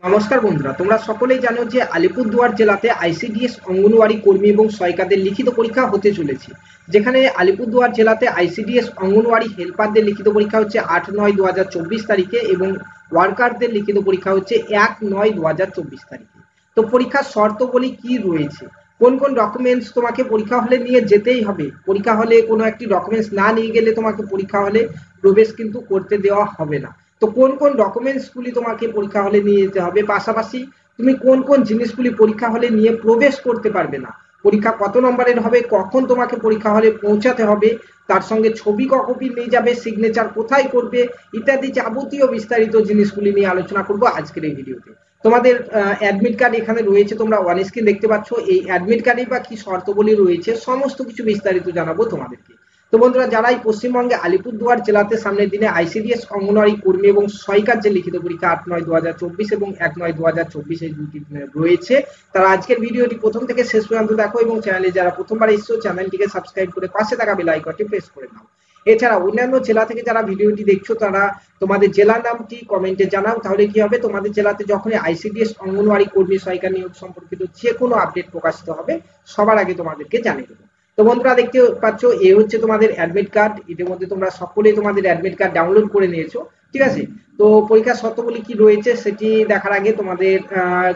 নমস্কার বন্ধুরা, তোমরা সকলেই জানো যে আলিপুরদুয়ার জেলাতে আইসিডিএস অঙ্গনওয়াড়ি কর্মী এবং সহায়িকাদের লিখিত পরীক্ষা হতে চলেছে। যেখানে আলিপুরদুয়ার জেলাতে আইসিডিএস অঙ্গনওয়াড়ি হেল্পারদের লিখিত পরীক্ষা হচ্ছে 8-9-2024 তারিখে এবং ওয়ার্কারদের লিখিত পরীক্ষা হচ্ছে 1-9-2024 তারিখে। তো পরীক্ষার শর্তাবলী কি রয়েছে, কোন কোন ডকুমেন্টস তোমাকে পরীক্ষা হলে নিয়ে যেতেই হবে, পরীক্ষা হলে কোনো একটি ডকুমেন্টস না নিয়ে গেলে তোমাকে পরীক্ষা হলে প্রবেশ কিন্তু করতে দেওয়া হবে না। তো কোন কোন ডকুমেন্টসগুলি তোমাকে পরীক্ষা হলে নিয়ে যেতে হবে, পাশাপাশি তুমি কোন কোন জিনিসগুলি পরীক্ষা হলে নিয়ে প্রবেশ করতে পারবে না, পরীক্ষা কত নম্বরের হবে, কখন তোমাকে পরীক্ষা হলে পৌঁছাতে হবে, তার সঙ্গে ছবি কপি নিয়ে যাবে, সিগনেচার কোথায় করবে, ইত্যাদি যাবতীয় বিস্তারিত জিনিসগুলি নিয়ে আলোচনা করব আজকের এই ভিডিওতে। তোমাদের অ্যাডমিট কার্ড এখানে রয়েছে, তোমরা অন স্ক্রিন দেখতে পাচ্ছ। এই অ্যাডমিট কার্ডে বা কি শর্তাবলী রয়েছে সমস্ত কিছু বিস্তারিত জানাবো তোমাদেরকে। তো বন্ধুরা, যারা এই পশ্চিমবঙ্গে আলিপুরদুয়ার জেলাতে সামনের দিনে আইসিডিএস অঙ্গনওয়াড়ি কর্মী এবং সহায়িকার যে লিখিত পরীক্ষা 8-9-2024 এবং 1-9-2024 এই দুটি রয়েছে, তারা আজকের ভিডিওটি প্রথম থেকে শেষ পর্যন্ত দেখো এবং চ্যানেলে যারা প্রথমবার এসছো চ্যানেলটিকে সাবস্ক্রাইব করে পাশে থাকা বেল আইকনটি প্রেস করে নাও। এছাড়া অন্যান্য জেলা থেকে যারা ভিডিওটি দেখছো তারা তোমাদের জেলার নামটি কমেন্টে জানাও, তাহলে কি হবে, তোমাদের জেলাতে যখনই আইসিডিএস অঙ্গনওয়াড়ি কর্মী সহায়িকা নিয়োগ সম্পর্কিত যে কোনো আপডেট প্রকাশিত হবে সবার আগে তোমাদেরকে জানিয়ে দেবো। তো বন্ধুরা, দেখতে পাচ্ছ এই হচ্ছে তোমাদের অ্যাডমিট কার্ড। ইতিমধ্যে তোমরা সকলেই তোমাদের অ্যাডমিট কার্ড ডাউনলোড করে নিয়েছো, ঠিক আছে। তো পরীক্ষার শর্তাবলী কি রয়েছে সেটি দেখার আগে তোমাদের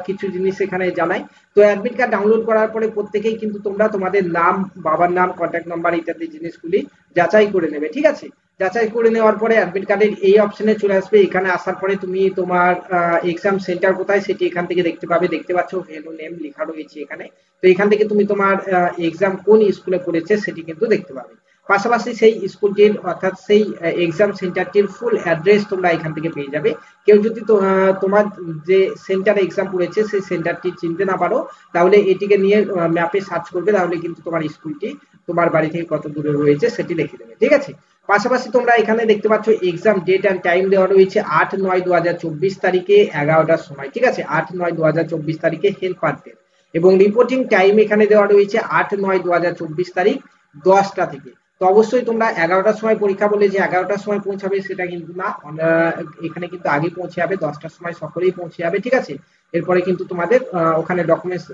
কিছু জিনিস এখানে জানাই। তো অ্যাডমিট কার্ড ডাউনলোড করার পরে প্রত্যেকেই কিন্তু তোমরা তোমাদের নাম, বাবার নাম, কন্ট্যাক্ট নাম্বার ইত্যাদি জিনিসগুলি যাচাই করে নেবে, ঠিক আছে। যাচাই করে নেওয়ার পরে অ্যাডমিট কার্ডের এই অপশনে চলে আসবে। এখানে আসার পরে তুমি তোমার এক্সাম সেন্টার কোথায় সেটি এখান থেকে দেখতে পাবে। দেখতে পাচ্ছ ভেন্যু নেম লেখা রয়েছে এখানে। তো এখান থেকে তুমি তোমার এক্সাম কোন স্কুলে পড়েছে সেটি কিন্তু দেখতে পাবে। পাশাপাশি সেই স্কুলটির অর্থাৎ সেই এক্সাম সেন্টারটির ফুল অ্যাড্রেস তোমরা এখান থেকে পেয়ে যাবে। কেউ যদি তোমার যে সেন্টারে এক্সাম পড়েছে সেই সেন্টারটি চিনতে না পারো, তাহলে এটিকে নিয়ে ম্যাপে সার্চ করবে, তাহলে কিন্তু তোমার স্কুলটি তোমার বাড়ি থেকে কত দূরে রয়েছে সেটি লিখে দেবে, ঠিক আছে। পাশাপাশি তোমরা এখানে দেখতে পাচ্ছ এক্সাম ডেট অ্যান্ড টাইম দেওয়া রয়েছে 8-9-2024 তারিখে 11টার সময়, ঠিক আছে। 8-9-2024 তারিখে হেল্পারদের এবং রিপোর্টিং টাইম এখানে দেওয়া রয়েছে 8-9-2024 তারিখ 10টা থেকে। তো অবশ্যই তোমরা 11টার সময় পরীক্ষা বলে যে 11টার সময় পৌঁছাবে সেটা কিন্তু না, এখানে কিন্তু আগে পৌঁছে যাবে, 10টার সময় সকলেই পৌঁছে যাবে, ঠিক আছে। এরপরে কিন্তু তোমাদের ওখানে ডকুমেন্টস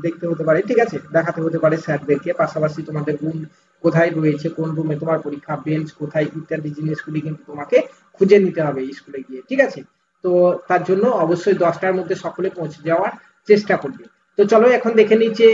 দেখতে হতে পারে, ঠিক আছে, দেখাতে হতে পারে স্যারদেরকে। পাশাপাশি তোমাদের রুম কোথায় রয়েছে, কোন রুমে তোমার পরীক্ষা, বেঞ্চ কোথায় ইত্যাদি জিনিসগুলি কিন্তু তোমাকে খুঁজে নিতে হবে স্কুলে গিয়ে, ঠিক আছে। তো তার জন্য অবশ্যই 10টার মধ্যে সকলে পৌঁছে যাওয়ার চেষ্টা করবে। তো চলো এখন দেখে নিচ্ছে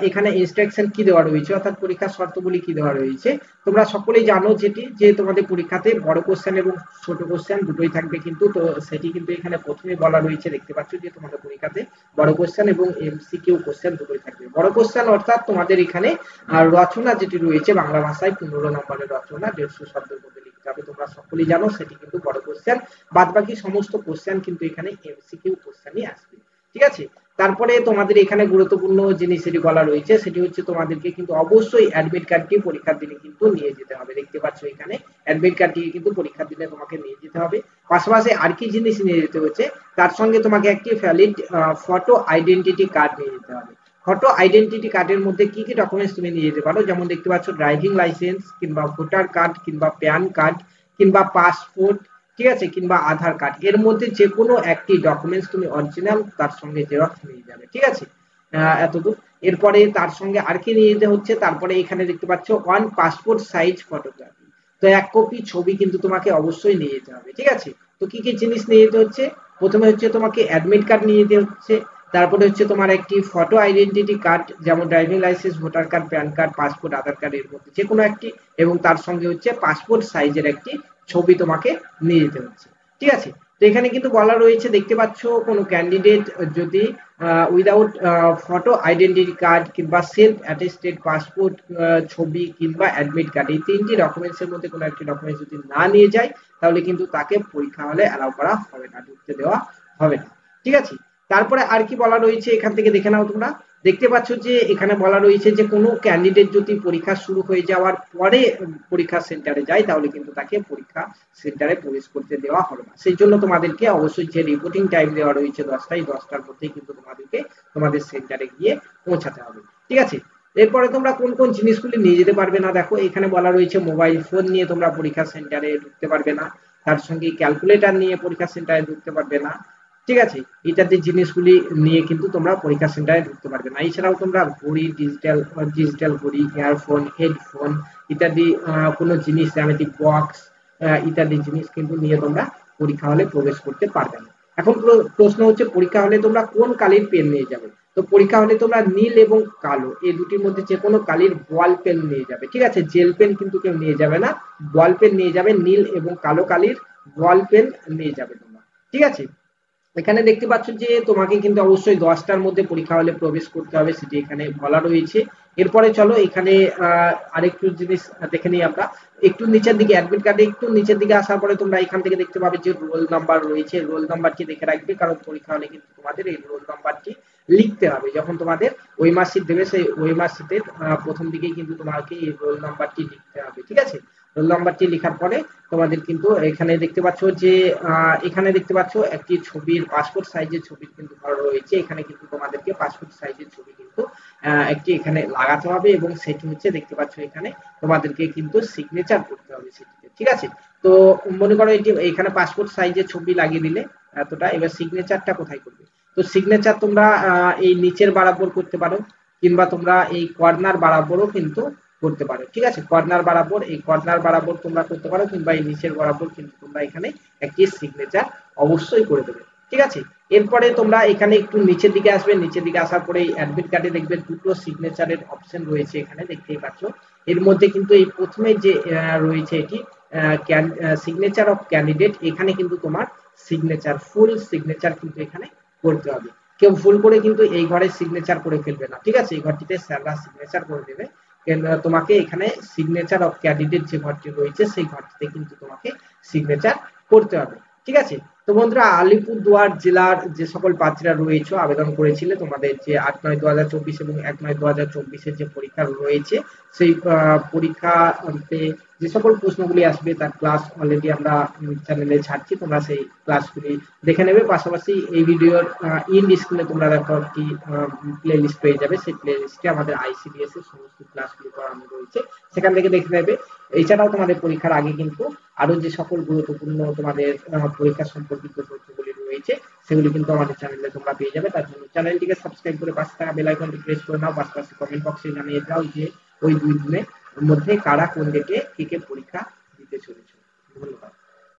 এখানে ইনস্ট্রাকশন কি দেওয়া রয়েছে, অর্থাৎ পরীক্ষার শর্তাবলী কি দেওয়া রয়েছে। তোমরা সকলেই জানো যেটি, যে তোমাদের পরীক্ষাতে বড় কোশ্চেন এবং ছোট কোশ্চেন দুটোই থাকবে কিন্তু। তো সেটি কিন্তু এখানে প্রথমে বলা রয়েছে, দেখতে পাচ্ছ যে তোমাদের পরীক্ষাতে বড় কোশ্চেন এবং এমসিকিউ কোশ্চেন দুটোই থাকবে। বড় কোশ্চেন অর্থাৎ তোমাদের এখানে রচনা যেটি রয়েছে বাংলা ভাষায় 15 নম্বরের রচনা 150 শব্দের মধ্যে লিখতে হবে, তোমরা সকলেই জানো সেটি কিন্তু বড় কোশ্চেন। বাদ বাকি সমস্ত কোশ্চেন কিন্তু এখানে এমসিকিউ কোশ্চেনই আসবে, ঠিক আছে। তারপরে তোমাদের এখানে গুরুত্বপূর্ণ জিনিস যেটি বলা রয়েছে সেটি হচ্ছে তোমাদেরকে কিন্তু অবশ্যই অ্যাডমিট কার্ডটি পরীক্ষার দিনে কিন্তু নিয়ে যেতে হবে। দেখতে পাচ্ছ এখানে অ্যাডমিট কার্ডটি কিন্তু পরীক্ষার দিনে তোমাকে নিয়ে যেতে হবে। পাশাপাশি আর কি জিনিস নিয়ে যেতে হচ্ছে, তার সঙ্গে তোমাকে একটি ভ্যালিড ফটো আইডেন্টিটি কার্ড নিয়ে যেতে হবে। ফটো আইডেন্টিটি কার্ডের মধ্যে কি কি ডকুমেন্টস তুমি নিয়ে যেতে পারো, যেমন দেখতে পাচ্ছ ড্রাইভিং লাইসেন্স কিংবা ভোটার কার্ড কিংবা প্যান কার্ড কিংবা পাসপোর্ট, ঠিক আছে, কিংবা আধার কার্ড, এর মধ্যে যে কোনো একটি ডকুমেন্টস তুমি অরিজিনাল তার সঙ্গে জেরক্স নিয়ে যাবে, ঠিক আছে। এতদূর। এরপরে তার সঙ্গে আর কি নিয়ে যেতে হচ্ছে, তারপরে এখানে দেখতে পাচ্ছ ওয়ান পাসপোর্ট সাইজ ফটোগ্রাফি। তো 1 কপি ছবি কিন্তু তোমাকে অবশ্যই নিয়ে যেতে হবে, ঠিক আছে। তো কি কি জিনিস নিয়ে যেতে হচ্ছে, প্রথমে হচ্ছে তোমাকে অ্যাডমিট কার্ড নিয়ে যেতে হচ্ছে, তারপরে হচ্ছে তোমার একটি ফটো আইডেন্টিটি কার্ড, যেমন driving licence, voter card, PAN card, passport, Aadhaar card, এর মধ্যে যে কোনো একটি, এবং তার সঙ্গে হচ্ছে পাসপোর্ট সাইজের একটি ছবি তোমাকে নিয়ে যেতে হচ্ছে, ঠিক আছে। তো এখানে কিন্তু বলা রয়েছে, দেখতে পাচ্ছ, কোনো ক্যান্ডিডেট যদি উইদাউট ফটো আইডেন্টিটি কার্ড কিংবা সেলফ অ্যাটেস্টেড পাসপোর্ট ছবি কিংবা অ্যাডমিট কার্ড, এই 3টি ডকুমেন্টসের মধ্যে কোনো একটি ডকুমেন্টস যদি না নিয়ে যায় তাহলে কিন্তু তাকে পরীক্ষা হলে অ্যালাউ করা হবে না, ঢুকতে দেওয়া হবে না, ঠিক আছে। তারপরে আর কি বলা রয়েছে এখান থেকে দেখে নাও তোমরা। দেখতে পাচ্ছ যে এখানে বলা রয়েছে যে কোনো ক্যান্ডিডেট যদি পরীক্ষা শুরু হয়ে যাওয়ার পরে পরীক্ষা সেন্টারে যায় তাহলে কিন্তু তাকে পরীক্ষা সেন্টারে প্রবেশ করতে দেওয়া হবে না। সেই জন্য তোমাদেরকে অবশ্যই যে রিপোর্টিং টাইম দেওয়া রয়েছে 10টার মধ্যেই কিন্তু তোমাদেরকে তোমাদের সেন্টারে গিয়ে পৌঁছাতে হবে, ঠিক আছে। এরপরে তোমরা কোন কোন জিনিসগুলি নিয়ে যেতে পারবে না, দেখো এখানে বলা রয়েছে মোবাইল ফোন নিয়ে তোমরা পরীক্ষা সেন্টারে ঢুকতে পারবে না, তার সঙ্গে ক্যালকুলেটর নিয়ে পরীক্ষা সেন্টারে ঢুকতে পারবে না, ঠিক আছে, ইত্যাদি জিনিসগুলি নিয়ে কিন্তু তোমরা পরীক্ষা সেন্টারে ঢুকতে পারবে না। এছাড়াও তোমরা ঘড়ি, ডিজিটাল ডিজিটাল ঘড়ি, ইয়ারফোন, হেডফোন ইত্যাদি কোনো জিনিস, জ্যামিতিক বক্স ইত্যাদি জিনিস কিন্তু নিয়ে তোমরা পরীক্ষা হলে প্রবেশ করতে পারবে না। এখন প্রশ্ন হচ্ছে পরীক্ষা হলে তোমরা কোন কালির পেন নিয়ে যাবে? তো পরীক্ষা হলে তোমরা নীল এবং কালো এই দুটির মধ্যে যে কোনো কালির বল পেন নিয়ে যাবে। ঠিক আছে, জেল পেন কিন্তু কেউ নিয়ে যাবে না, বল পেন নিয়ে যাবে, নীল এবং কালো কালির বল পেন নিয়ে যাবে তোমরা। ঠিক আছে, এখানে দেখতে পাচ্ছ যে তোমাকে কিন্তু অবশ্যই 10টার মধ্যে পরীক্ষা হলে প্রবেশ করতে হবে, সেটি এখানে বলা রয়েছে। এরপরে চলো এখানে আরেকটু জিনিস দেখে নিই আমরা। একটু নিচের দিকে অ্যাডমিট কার্ডে একটু নিচের দিকে আসার পরে তোমরা এখান থেকে দেখতে পাবে যে রোল নাম্বার রয়েছে, রোল নাম্বারটি দেখে রাখবে, কারণ পরীক্ষা হলে কিন্তু তোমাদের এই রোল নাম্বারটি লিখতে হবে। যখন তোমাদের ওই মার্কশিট দেবে সেই ওই মার্কশিটের প্রথম দিকেই কিন্তু তোমাকে এই রোল নাম্বারটি লিখতে হবে। ঠিক আছে, রোল নাম্বারটি লেখার পরে তোমাদের কিন্তু এখানে দেখতে পাচ্ছ যে এখানে দেখতে পাচ্ছ একটি ছবির, পাসপোর্ট সাইজের ছবি কিন্তু ধরা রয়েছে। এখানে কিন্তু তোমাদেরকে পাসপোর্ট সাইজের ছবি কিন্তু একটি এখানে লাগাতে হবে, এবং সেটি হচ্ছে দেখতে পাচ্ছ এখানে তোমাদেরকে কিন্তু সিগনেচার করতে হবে সেটিতে। ঠিক আছে, তো মনে করো এটি এখানে পাসপোর্ট সাইজের ছবি লাগিয়ে দিলে এতটা, এবার সিগনেচারটা কোথায় করবে? তো সিগনেচার তোমরা এই নিচের বরাবর করতে পারো, কিংবা তোমরা এই কর্নার বরাবরও কিন্তু করতে পারো। ঠিক আছে, কর্নার বরাবর, এই কর্নার বরাবর তোমরা করতে পারো, কিংবা এই নিচের বরাবর কিন্তু তোমরা এখানে একটি সিগনেচার অবশ্যই করে দেবে। ঠিক আছে, এরপরে তোমরা এখানে একটু নিচের দিকে আসবে, নিচের দিকে আসার পরে অ্যাডমিট কার্ডে দেখবে দুটো সিগনেচারের অপশন রয়েছে, এখানে দেখতেই পাচ্ছ। এর মধ্যে কিন্তু এই প্রথমে যে রয়েছে এটি সিগনেচার অফ ক্যান্ডিডেট, এখানে কিন্তু তোমার সিগনেচার, ফুল সিগনেচার কিন্তু এখানে করতে হবে। কেউ ভুল করে কিন্তু এই ঘরে সিগনেচার করে ফেলবে না। ঠিক আছে, এই ঘরটিতে স্যাররা সিগনেচার করে দেবে। তোমাকে এখানে সিগনেচার অফ ক্যান্ডিডেট যে ঘরটি রয়েছে সেই ঘরটিতে কিন্তু তোমাকে সিগনেচার করতে হবে। ঠিক আছে, তো বন্ধুরা আলিপুরদুয়ার জেলার যে সকল প্রার্থীরা রয়েছে আবেদন করেছিলে, তোমাদের যে 8/9/2024 এবং 1/9/2024 যে পরীক্ষা রয়েছে, সেই পরীক্ষাতে যে সকল প্রশ্নগুলি আসবে তার ক্লাস অলরেডি আমরা চ্যানেলে ছাড়ছি, তোমরা সেই ক্লাসগুলি দেখে নেবে। পাশাপাশি এই ভিডিওর ইন স্ক্রিনে তোমরা দেখো একটি প্লে লিস্ট পেয়ে যাবে, সেই প্লে লিস্টে আমাদের আইসিডিএস এর সমস্ত ক্লাসগুলি করানো রয়েছে, সেখান থেকে দেখে নেবে। এছাড়াও তোমাদের পরীক্ষার আগে কিন্তু আরো যে সকল গুরুত্বপূর্ণ তোমাদের পরীক্ষা সম্পর্কিত তথ্যগুলি রয়েছে সেগুলি কিন্তু আমাদের চ্যানেলে তোমরা পেয়ে যাবে। তার জন্য চ্যানেলটিকে সাবস্ক্রাইব করে পাশে থাকা বেল আইকনটি প্রেস করে নাও। পাশাপাশি কমেন্ট বক্সে জানিয়ে দাও যে ওই 2 দিনের মধ্যে কারা কোন ডেটে কে কে পরীক্ষা দিতে চলেছে। ধন্যবাদ।